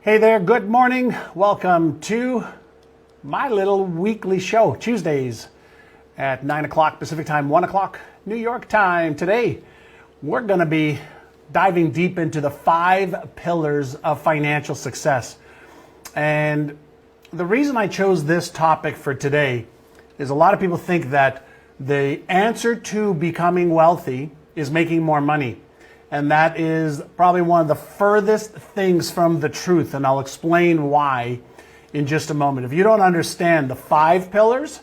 Hey there, good morning. Welcome to my little weekly show, Tuesdays at 9 o'clock Pacific time, 1 o'clock New York time. Today, we're going to be diving deep into the 5 pillars of financial success. And the reason I chose this topic for today is a lot of people think that the answer to becoming wealthy is making more money. And that is probably one of the furthest things from the truth. And I'll explain why in just a moment. If you don't understand the 5 pillars,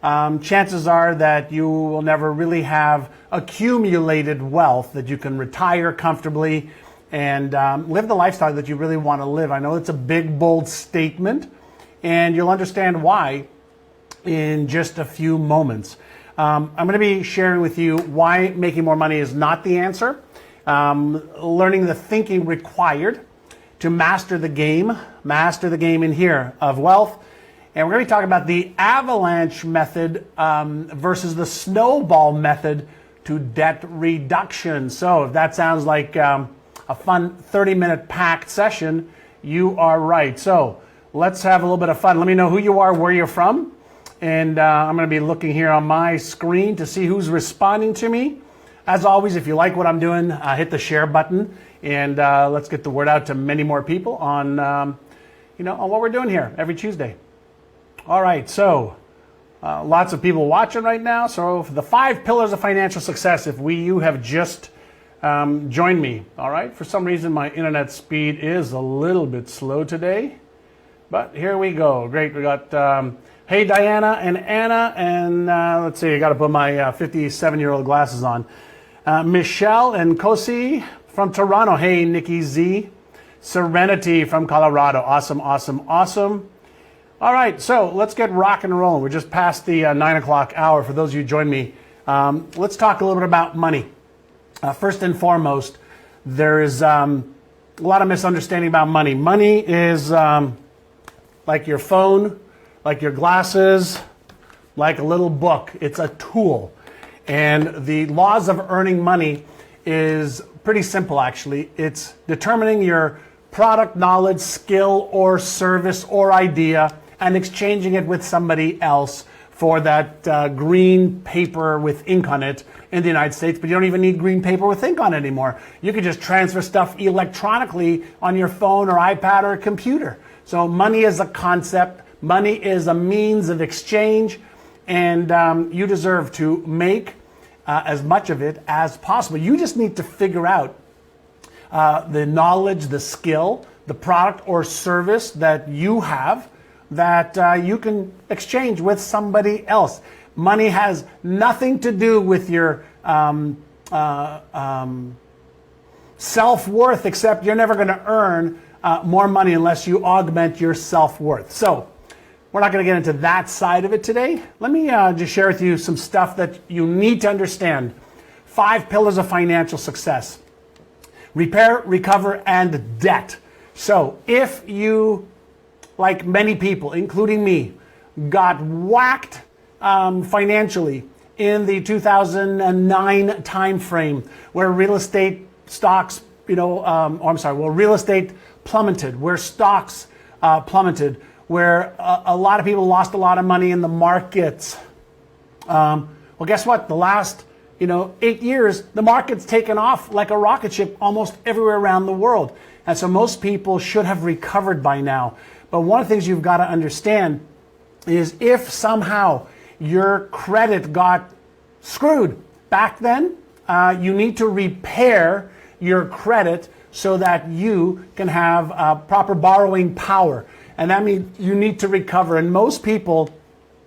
chances are that you will never really have accumulated wealth that you can retire comfortably and live the lifestyle that you really want to live. I know it's a big, bold statement, and you'll understand why in just a few moments. I'm going to be sharing with you why making more money is not the answer. Learning the thinking required to master the game in here of wealth. And we're going to be talking about the Avalanche Method versus the Snowball Method to debt reduction. So if that sounds like a fun 30-minute packed session, you are right. So let's have a little bit of fun. Let me know who you are, where you're from. And I'm going to be looking here on my screen to see who's responding to me. As always, if you like what I'm doing, hit the share button, and let's get the word out to many more people on, on what we're doing here every Tuesday. All right, so lots of people watching right now. So the 5 pillars of financial success. If you have just joined me, all right. For some reason, my internet speed is a little bit slow today, but here we go. Great, we got. Hey, Diana and Anna, and let's see. I got to put my 57-year-old glasses on. Michelle and Kosi from Toronto. Hey, Nikki Z. Serenity from Colorado. Awesome, awesome, awesome. All right, so let's get rock and rolling. We're just past the 9 o'clock hour. For those of you who joined me, let's talk a little bit about money. First and foremost, there is a lot of misunderstanding about money. Money is like your phone, like your glasses, like a little book. It's a tool. And the laws of earning money is pretty simple, actually. It's determining your product, knowledge, skill, or service, or idea, and exchanging it with somebody else for that green paper with ink on it in the United States. But you don't even need green paper with ink on it anymore. You can just transfer stuff electronically on your phone or iPad or computer. So money is a concept. Money is a means of exchange. And you deserve to make as much of it as possible. You just need to figure out the knowledge, the skill, the product or service that you have that you can exchange with somebody else. Money has nothing to do with your self-worth, except you're never going to earn more money unless you augment your self-worth. So we're not going to get into that side of it today. Let me just share with you some stuff that you need to understand. 5 pillars of financial success. Repair, recover, and debt. So if you, like many people, including me, got whacked financially in the 2009 timeframe where real estate stocks, real estate plummeted, where stocks plummeted, where a lot of people lost a lot of money in the markets. Well, guess what? The last 8 years, the market's taken off like a rocket ship almost everywhere around the world. And so most people should have recovered by now. But one of the things you've got to understand is if somehow your credit got screwed back then, you need to repair your credit so that you can have proper borrowing power. And that means you need to recover. And most people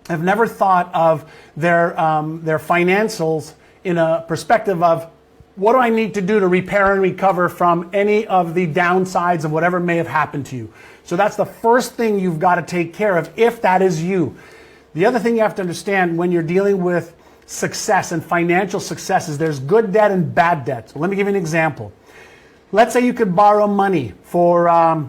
have never thought of their financials in a perspective of, what do I need to do to repair and recover from any of the downsides of whatever may have happened to you? So that's the first thing you've got to take care of if that is you. The other thing you have to understand when you're dealing with success and financial success is there's good debt and bad debt. So let me give you an example. Let's say you could borrow money for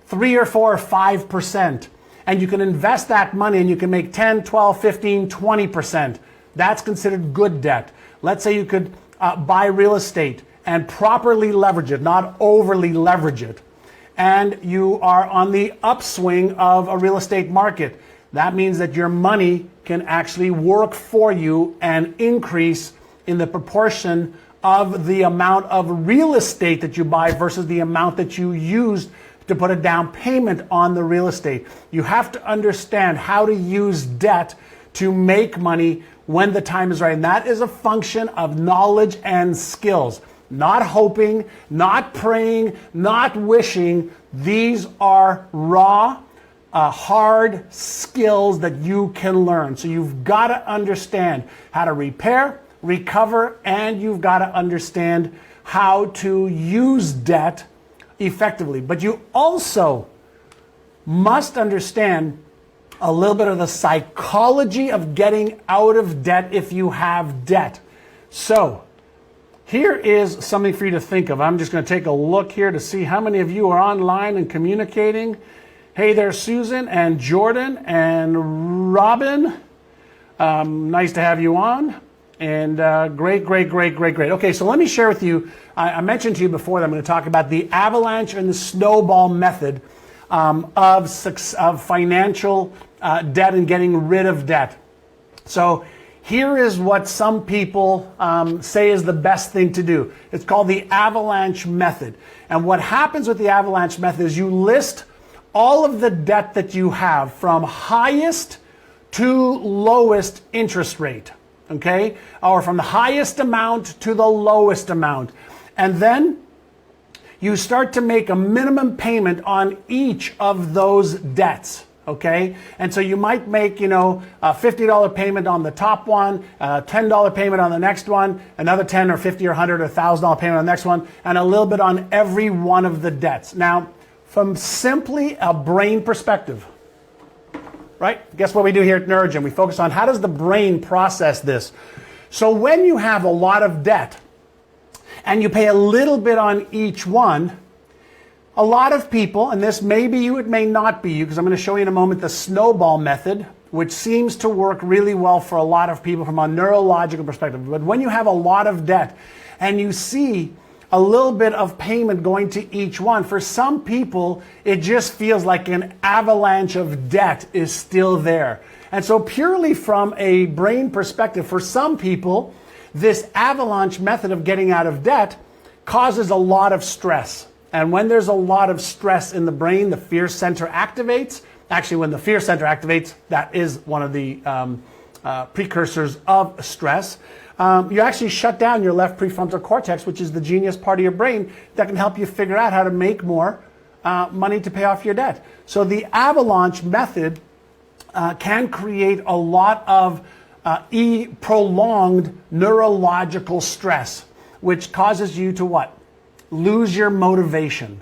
3 or 4 or 5%, and you can invest that money and you can make 10, 12, 15, 20%. That's considered good debt. Let's say you could buy real estate and properly leverage it, not overly leverage it. and you are on the upswing of a real estate market. That means that your money can actually work for you and increase in the proportion of the amount of real estate that you buy versus the amount that you used to put a down payment on the real estate. You have to understand how to use debt to make money when the time is right. And that is a function of knowledge and skills. Not hoping, not praying, not wishing. These are raw, hard skills that you can learn. So you've got to understand how to repair, recover, and you've got to understand how to use debt effectively. But you also must understand a little bit of the psychology of getting out of debt if you have debt. So here is something for you to think of. I'm just going to take a look here to see how many of you are online and communicating. Hey there, Susan and Jordan and Robin. Nice to have you on. And great. Okay, so let me share with you, I mentioned to you before that I'm going to talk about the Avalanche and the Snowball Method of financial debt and getting rid of debt. So here is what some people say is the best thing to do. It's called the Avalanche Method. And what happens with the Avalanche Method is you list all of the debt that you have from highest to lowest interest rate. Okay? Or from the highest amount to the lowest amount. And then you start to make a minimum payment on each of those debts. Okay? And so you might make, a $50 payment on the top one, a $10 payment on the next one, another 10 or 50 or 100 or $1,000 payment on the next one, and a little bit on every one of the debts. Now, from simply a brain perspective, right? Guess what we do here at NerdGym? We focus on how does the brain process this. So when you have a lot of debt and you pay a little bit on each one, a lot of people, and this may be you, it may not be you, because I'm going to show you in a moment the Snowball Method, which seems to work really well for a lot of people from a neurological perspective. But when you have a lot of debt and you see a little bit of payment going to each one, for some people, it just feels like an avalanche of debt is still there. And so purely from a brain perspective, for some people, this avalanche method of getting out of debt causes a lot of stress. And when there's a lot of stress in the brain, the fear center activates. Actually, when the fear center activates, that is one of the precursors of stress. You actually shut down your left prefrontal cortex, which is the genius part of your brain that can help you figure out how to make more money to pay off your debt. So the Avalanche Method can create a lot of prolonged neurological stress, which causes you to what? Lose your motivation.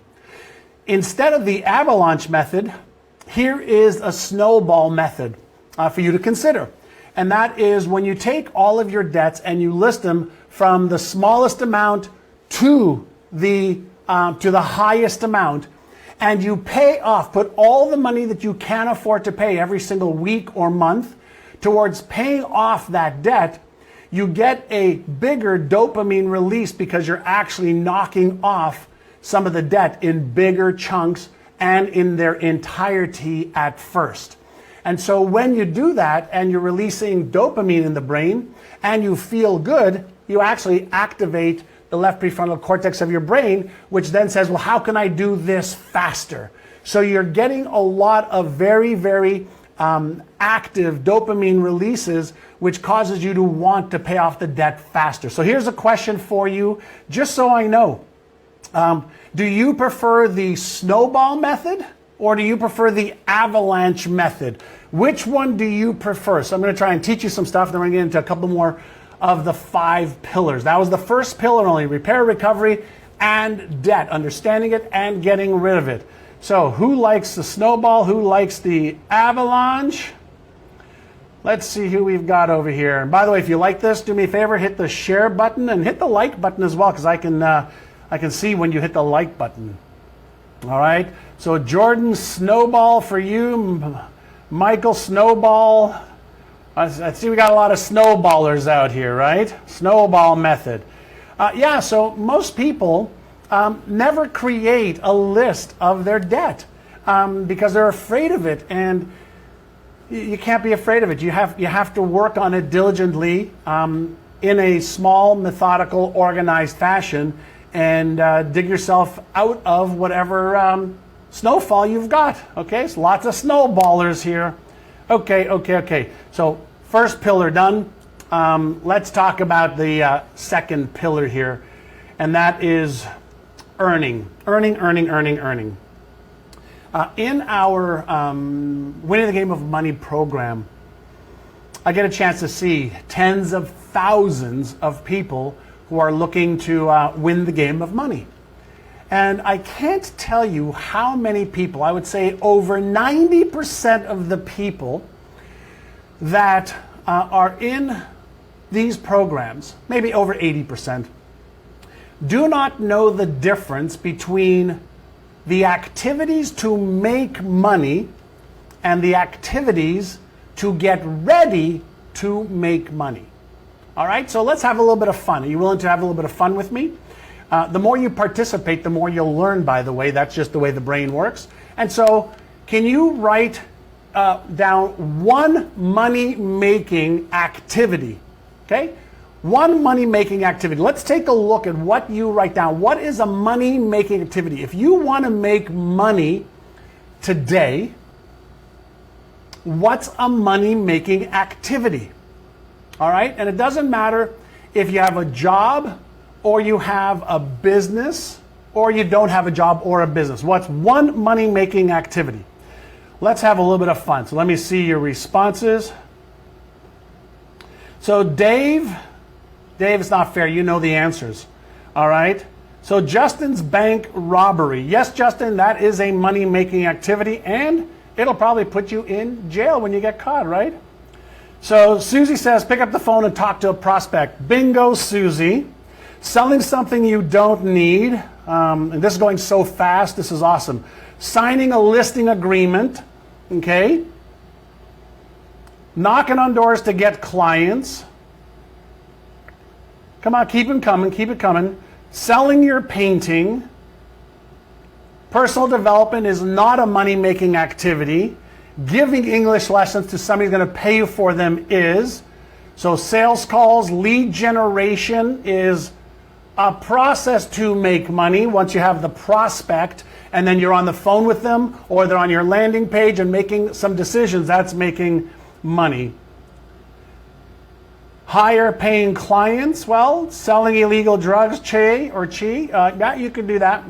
Instead of the Avalanche Method, here is a Snowball Method for you to consider. And that is when you take all of your debts and you list them from the smallest amount to the highest amount, and you pay off, put all the money that you can afford to pay every single week or month towards paying off that debt, you get a bigger dopamine release because you're actually knocking off some of the debt in bigger chunks and in their entirety at first. And so when you do that and you're releasing dopamine in the brain and you feel good, you actually activate the left prefrontal cortex of your brain, which then says, well, how can I do this faster? So you're getting a lot of very, very active dopamine releases, which causes you to want to pay off the debt faster. So here's a question for you, just so I know. Do you prefer the Snowball Method or do you prefer the Avalanche Method? Which one do you prefer? So I'm going to try and teach you some stuff, then we're going to get into a couple more of the 5 pillars. That was the first pillar only, repair, recovery, and debt, understanding it and getting rid of it. So who likes the Snowball? Who likes the Avalanche? Let's see who we've got over here. And by the way, if you like this, do me a favor, hit the share button and hit the like button as well, because I can see when you hit the like button. All right. So Jordan, Snowball for you. Michael, Snowball. I see we got a lot of snowballers out here, right? Snowball Method. So most people never create a list of their debt because they're afraid of it, and you can't be afraid of it. You have to work on it diligently in a small, methodical, organized fashion, and dig yourself out of whatever snowfall you've got. Okay, so lots of snowballers here. Okay. So first pillar done. Let's talk about the second pillar here, and that is earning. In our Winning the Game of Money program, I get a chance to see tens of thousands of people who are looking to win the game of money. And I can't tell you how many people, I would say over 90% of the people that are in these programs, maybe over 80%, do not know the difference between the activities to make money and the activities to get ready to make money. All right, so let's have a little bit of fun. Are you willing to have a little bit of fun with me? The more you participate, the more you'll learn, by the way. That's just the way the brain works. And so can you write down one money-making activity? Okay? One money-making activity. Let's take a look at what you write down. What is a money-making activity? If you want to make money today, what's a money-making activity? All right? And it doesn't matter if you have a job or you have a business or you don't have a job or a business. What's one money-making activity? Let's have a little bit of fun. So let me see your responses. So Dave, it's not fair. You know the answers. All right? So Justin's bank robbery. Yes, Justin, that is a money-making activity, and it'll probably put you in jail when you get caught, right? So Susie says, pick up the phone and talk to a prospect. Bingo, Susie. Selling something you don't need. And this is going so fast. This is awesome. Signing a listing agreement. Okay. Knocking on doors to get clients. Come on, keep it coming. Selling your painting. Personal development is not a money-making activity. Giving English lessons to somebody who's going to pay you for them is. So sales calls, lead generation is a process to make money once you have the prospect and then you're on the phone with them or they're on your landing page and making some decisions. That's making money. Higher paying clients, well, selling illegal drugs, yeah, you can do that.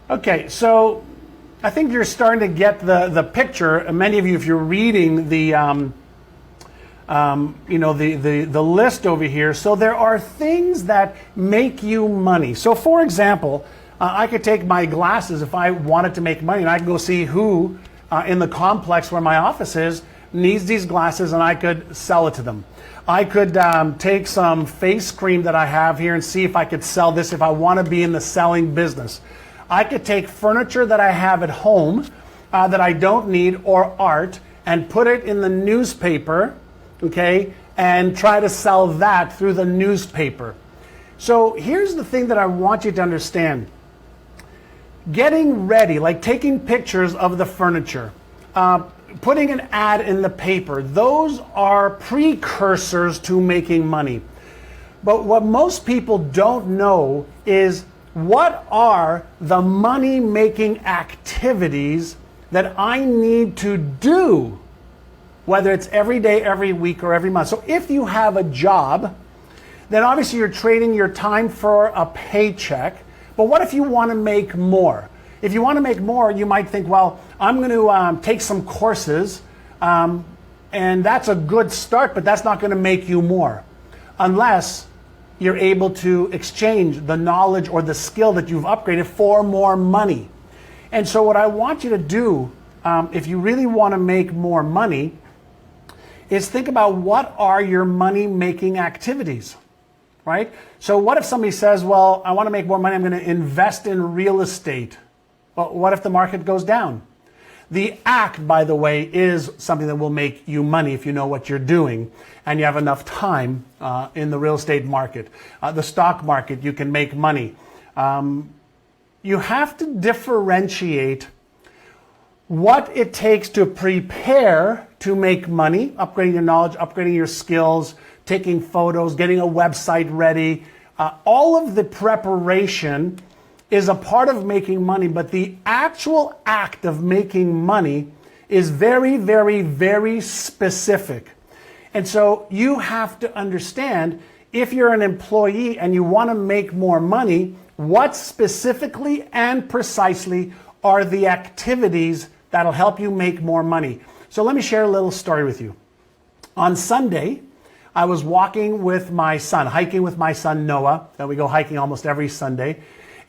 Okay, so I think you're starting to get the picture. Many of you, if you're reading the the list over here. So there are things that make you money. So for example, I could take my glasses if I wanted to make money, and I can go see who in the complex where my office is needs these glasses, and I could sell it to them. I could take some face cream that I have here and see if I could sell this if I want to be in the selling business. I could take furniture that I have at home that I don't need or art and put it in the newspaper, okay, and try to sell that through the newspaper. So here's the thing that I want you to understand. Getting ready, like taking pictures of the furniture, putting an ad in the paper, those are precursors to making money. But what most people don't know is what are the money-making activities that I need to do, whether it's every day, every week, or every month. So if you have a job, then obviously you're trading your time for a paycheck. But what if you want to make more? If you want to make more, you might think, well, I'm going to take some courses, and that's a good start, but that's not going to make you more, unless you're able to exchange the knowledge or the skill that you've upgraded for more money. And so what I want you to do, if you really want to make more money, is think about what are your money-making activities, right? So what if somebody says, well, I want to make more money, I'm going to invest in real estate. Well, what if the market goes down? The act, by the way, is something that will make you money if you know what you're doing and you have enough time in the real estate market. The stock market, you can make money. You have to differentiate what it takes to prepare to make money, upgrading your knowledge, upgrading your skills, taking photos, getting a website ready. All of the preparation is a part of making money, but the actual act of making money is very, very, very specific. And so you have to understand, if you're an employee and you want to make more money, what specifically and precisely are the activities that'll help you make more money. So let me share a little story with you. On Sunday, I was walking with my son, hiking with my son Noah, and we go hiking almost every Sunday,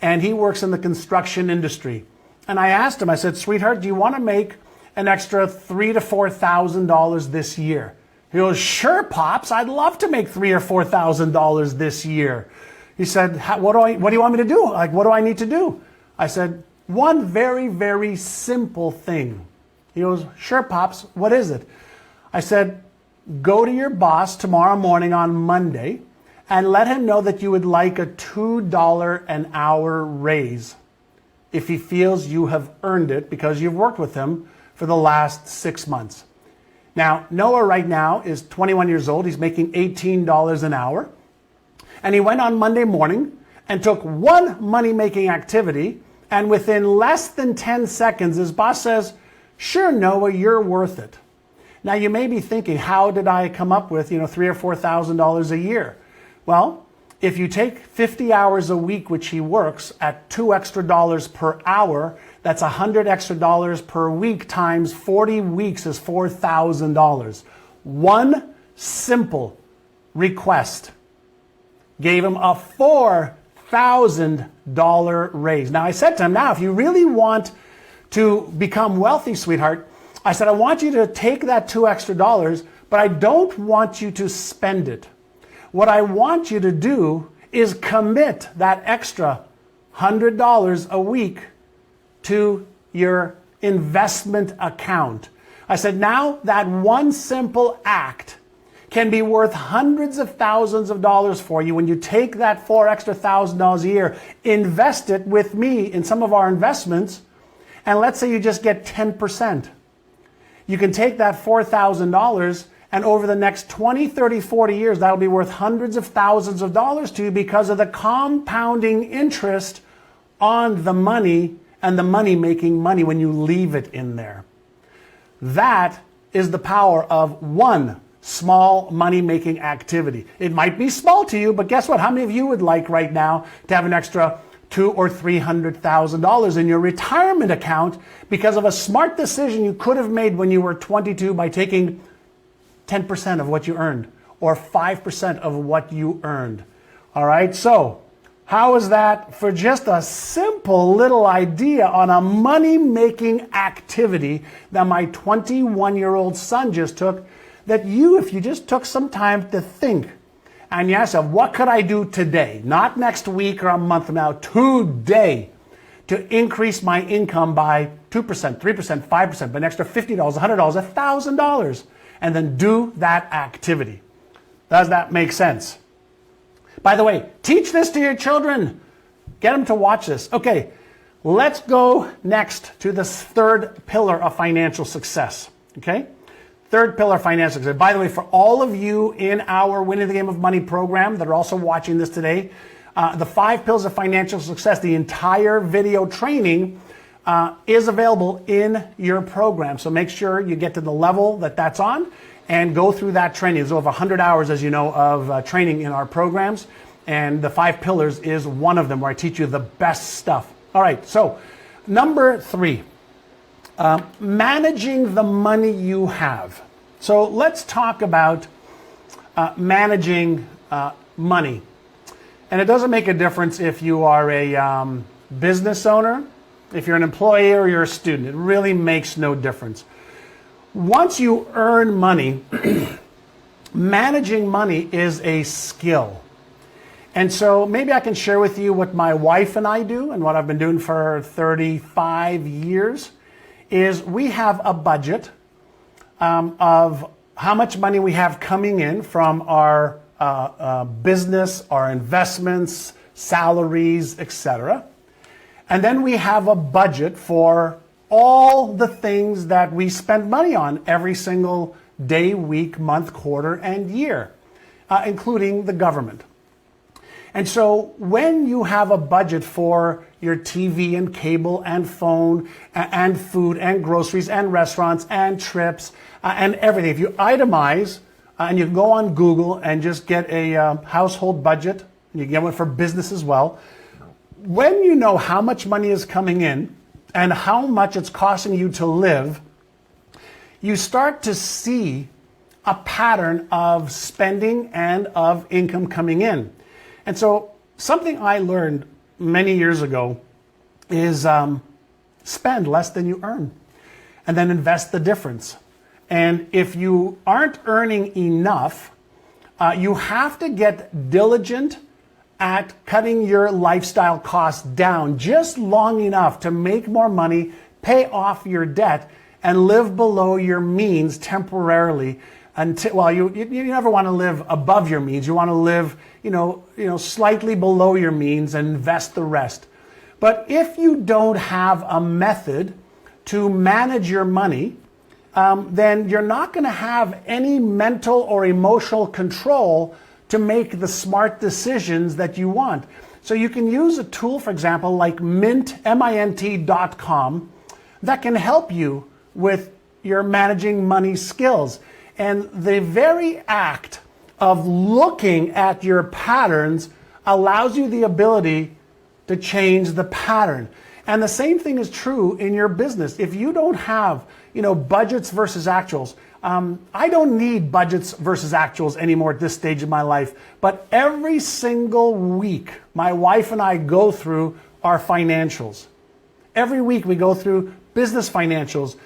and he works in the construction industry. And I asked him, I said, sweetheart, do you want to make an extra $3,000 to $4,000 this year? He goes, sure, Pops, I'd love to make $3,000 or $4,000 this year. He said, what do you want me to do? Like, what do I need to do? I said, one very, very simple thing. He goes, sure, Pops, what is it? I said, go to your boss tomorrow morning on Monday and let him know that you would like a $2 an hour raise if he feels you have earned it because you've worked with him for the last 6 months. Now, Noah right now is 21 years old. He's making $18 an hour. And he went on Monday morning and took one money-making activity, and within less than 10 seconds, his boss says, sure, Noah, you're worth it. Now, you may be thinking, how did I come up with, $3,000 or $4,000 a year? Well, if you take 50 hours a week, which he works, at $2 extra per hour, that's $100 extra per week times 40 weeks is $4,000. One simple request gave him a $4,000 raise. Now, I said to him, now, if you really want to become wealthy, sweetheart, I said, I want you to take that $2 extra, but I don't want you to spend it. What I want you to do is commit that extra $100 a week to your investment account. I said, now that one simple act can be worth hundreds of thousands of dollars for you when you take that $4,000 extra a year, invest it with me in some of our investments, and let's say you just get 10%. You can take that $4,000 and over the next 20, 30, 40 years, that'll be worth hundreds of thousands of dollars to you because of the compounding interest on the money and the money making money when you leave it in there. That is the power of one small money-making activity. It might be small to you, but guess what? How many of you would like right now to have an extra $200,000 or $300,000 in your retirement account because of a smart decision you could have made when you were 22 by taking 10% of what you earned or 5% of what you earned? All right, so how is that for just a simple little idea on a money-making activity that my 21-year-old son just took, that you, if you just took some time to think and you ask yourself, what could I do today? Not next week or a month from now, today, to increase my income by 2%, 3%, 5%, by an extra $50, $100, $1,000, and then do that activity. Does that make sense? By the way, teach this to your children. Get them to watch this. Okay, let's go next to this third pillar of financial success. Okay? Third pillar, financial success. By the way, for all of you in our Winning the Game of Money program that are also watching this today, the 5 pillars of financial success, the entire video training is available in your program. So make sure you get to the level that that's on and go through that training. There's over 100 hours, as you know, of training in our programs. And the 5 pillars is one of them where I teach you the best stuff. All right, so number 3. Managing the money you have. So let's talk about managing money. And it doesn't make a difference if you are a business owner, if you're an employee, or you're a student. It really makes no difference. Once you earn money, managing money is a skill. And so maybe I can share with you what my wife and I do and what I've been doing for 35 years. Is we have a budget of how much money we have coming in from our business, our investments, salaries, etc. And then we have a budget for all the things that we spend money on every single day, week, month, quarter, and year, including the government. And so when you have a budget for your TV and cable and phone and food and groceries and restaurants and trips and everything, if you itemize and you go on Google and just get a household budget, and you get one for business as well, when you know how much money is coming in and how much it's costing you to live, you start to see a pattern of spending and of income coming in. And so something I learned many years ago is spend less than you earn and then invest the difference. And if you aren't earning enough, you have to get diligent at cutting your lifestyle costs down just long enough to make more money, pay off your debt, and live below your means temporarily. Until, well, you never want to live above your means. You want to live, slightly below your means and invest the rest. But if you don't have a method to manage your money, then you're not going to have any mental or emotional control to make the smart decisions that you want. So you can use a tool, for example, like mint.com that can help you with your managing money skills. And the very act of looking at your patterns allows you the ability to change the pattern. And the same thing is true in your business. If you don't have, budgets versus actuals, I don't need budgets versus actuals anymore at this stage of my life. But every single week, my wife and I go through our financials. Every week we go through business financials,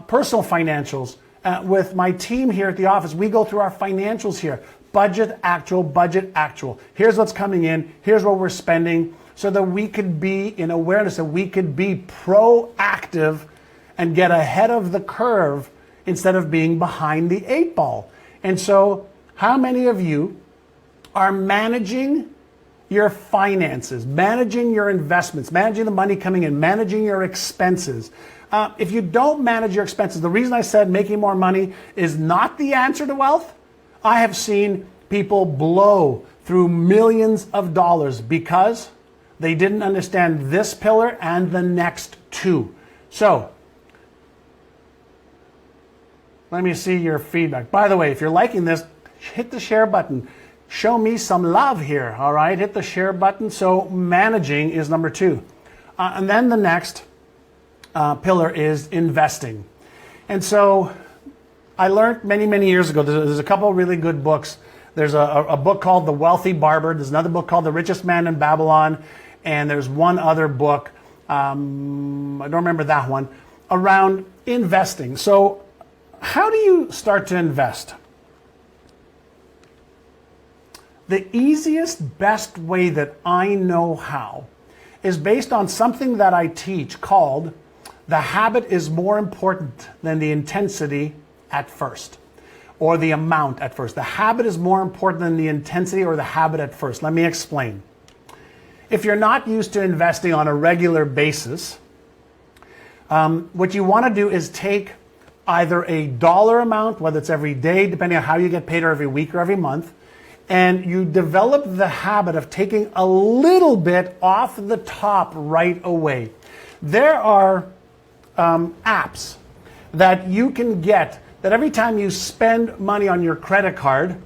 personal financials. With my team here at the office, we go through our financials here. Budget, actual, budget, actual. Here's what's coming in. Here's what we're spending, so that we could be in awareness, that we could be proactive and get ahead of the curve instead of being behind the 8 ball. And so how many of you are managing your finances, managing your investments, managing the money coming in, managing your expenses? If you don't manage your expenses, the reason I said making more money is not the answer to wealth. I have seen people blow through millions of dollars because they didn't understand this pillar and the next two. So, let me see your feedback. By the way, if you're liking this, hit the share button. Show me some love here, all right? Hit the share button. So, managing is number 2. And then the next pillar is investing. And so I learned many, many years ago, there's a couple of really good books. There's a book called The Wealthy Barber. There's another book called The Richest Man in Babylon. And there's one other book, I don't remember that one, around investing. So how do you start to invest? The easiest, best way that I know how is based on something that I teach called the habit is more important than the intensity at first, or the amount at first. The habit is more important than the intensity or the habit at first. Let me explain. If you're not used to investing on a regular basis, what you want to do is take either a dollar amount, whether it's every day, depending on how you get paid, or every week or every month, and you develop the habit of taking a little bit off the top right away. There are apps that you can get that every time you spend money on your credit card,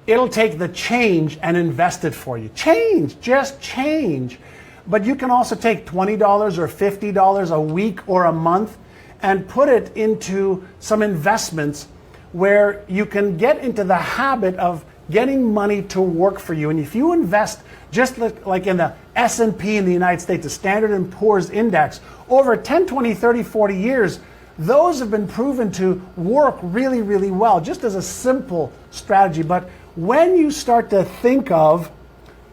it'll take the change and invest it for you. Change, just change. But you can also take $20 or $50 a week or a month and put it into some investments where you can get into the habit of getting money to work for you. And if you invest just like in the S&P in the United States, the Standard & Poor's Index, over 10, 20, 30, 40 years, those have been proven to work really, really well, just as a simple strategy. But when you start to think of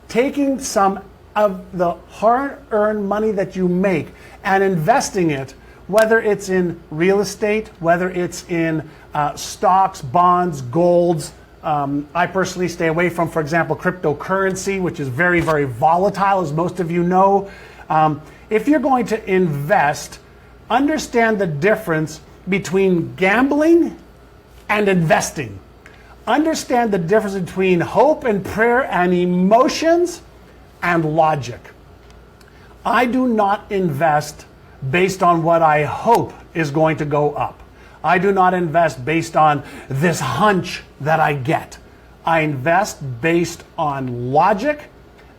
taking some of the hard-earned money that you make and investing it, whether it's in real estate, whether it's in stocks, bonds, golds, I personally stay away from, for example, cryptocurrency, which is very, very volatile, as most of you know. If you're going to invest, understand the difference between gambling and investing. Understand the difference between hope and prayer and emotions and logic. I do not invest based on what I hope is going to go up. I do not invest based on this hunch that I get. I invest based on logic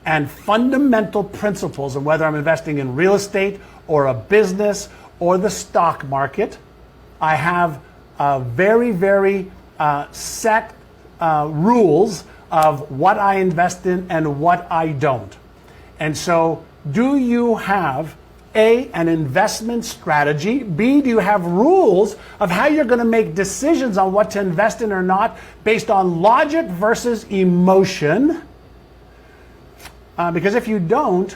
and fundamental principles, and whether I'm investing in real estate or a business or the stock market, I have very, very set rules of what I invest in and what I don't. And so, do you have A, an investment strategy? B, do you have rules of how you're going to make decisions on what to invest in or not based on logic versus emotion? Because if you don't,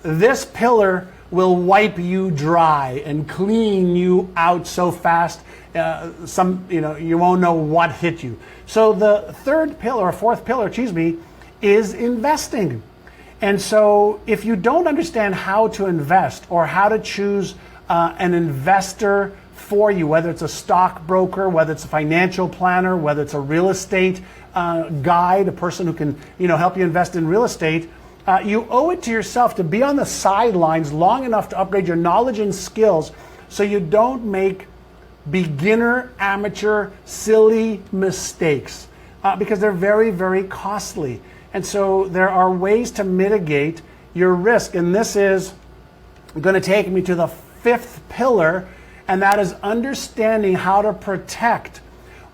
this pillar will wipe you dry and clean you out so fast, you won't know what hit you. So the fourth pillar, is investing. And so if you don't understand how to invest or how to choose an investor for you, whether it's a stockbroker, whether it's a financial planner, whether it's a real estate guide, a person who can help you invest in real estate, you owe it to yourself to be on the sidelines long enough to upgrade your knowledge and skills so you don't make beginner, amateur, silly mistakes because they're very, very costly. And so there are ways to mitigate your risk. And this is going to take me to the fifth pillar, and that is understanding how to protect,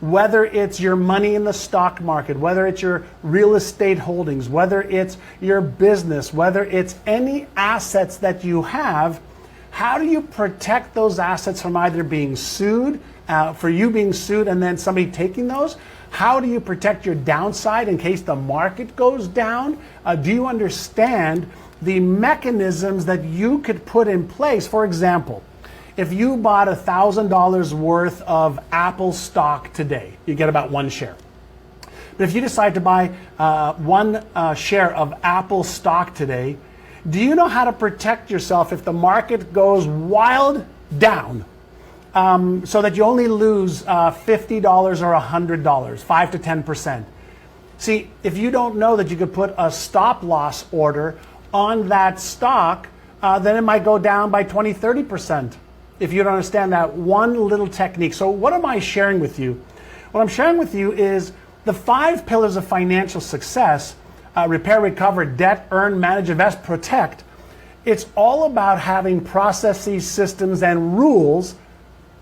whether it's your money in the stock market, whether it's your real estate holdings, whether it's your business, whether it's any assets that you have. How do you protect those assets from either being sued, for you being sued and then somebody taking those? How do you protect your downside in case the market goes down? Do you understand the mechanisms that you could put in place? For example, if you bought $1,000 worth of Apple stock today, you get about one share. But if you decide to buy one share of Apple stock today, do you know how to protect yourself if the market goes wild down? So that you only lose $50 or $100, 5 to 10%. See, if you don't know that you could put a stop loss order on that stock, then it might go down by 20, 30% if you don't understand that one little technique. So what am I sharing with you? What I'm sharing with you is the 5 pillars of financial success: repair, recover, debt, earn, manage, invest, protect. It's all about having processes, systems, and rules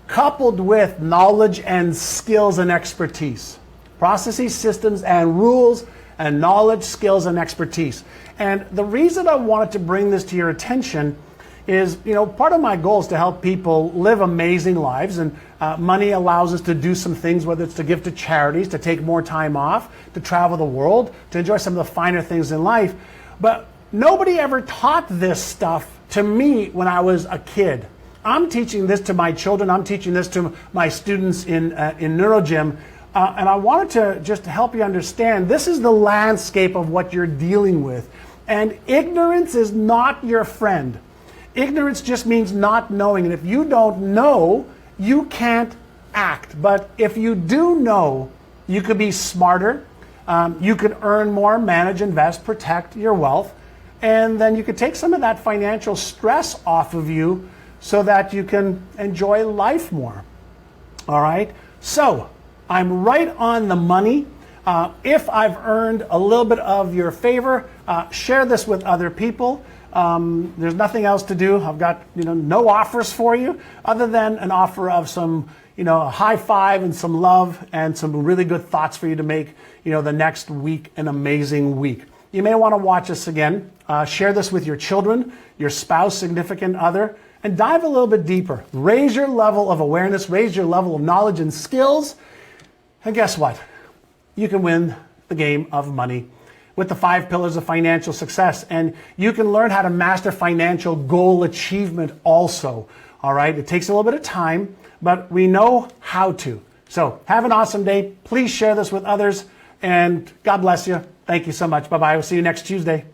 coupled with knowledge and skills and expertise. Processes, systems, and rules, and knowledge, skills, and expertise. And the reason I wanted to bring this to your attention is, part of my goal is to help people live amazing lives, and money allows us to do some things, whether it's to give to charities, to take more time off, to travel the world, to enjoy some of the finer things in life. But nobody ever taught this stuff to me when I was a kid. I'm teaching this to my children. I'm teaching this to my students in NeuroGym. And I wanted to just help you understand this is the landscape of what you're dealing with. And ignorance is not your friend. Ignorance just means not knowing. And if you don't know, you can't act. But if you do know, you could be smarter. You could earn more, manage, invest, protect your wealth. And then you could take some of that financial stress off of you so that you can enjoy life more. All right? So, I'm right on the money. If I've earned a little bit of your favor, share this with other people. There's nothing else to do. I've got no offers for you other than an offer of some a high five and some love and some really good thoughts for you to make the next week an amazing week. You may want to watch this again. Share this with your children, your spouse, significant other, and dive a little bit deeper. Raise your level of awareness, raise your level of knowledge and skills, and guess what? You can win the game of money with the 5 pillars of financial success, and you can learn how to master financial goal achievement also. All right, it takes a little bit of time, but we know how to. So have an awesome day. Please share this with others, and God bless you. Thank you so much. Bye-bye. We'll see you next Tuesday.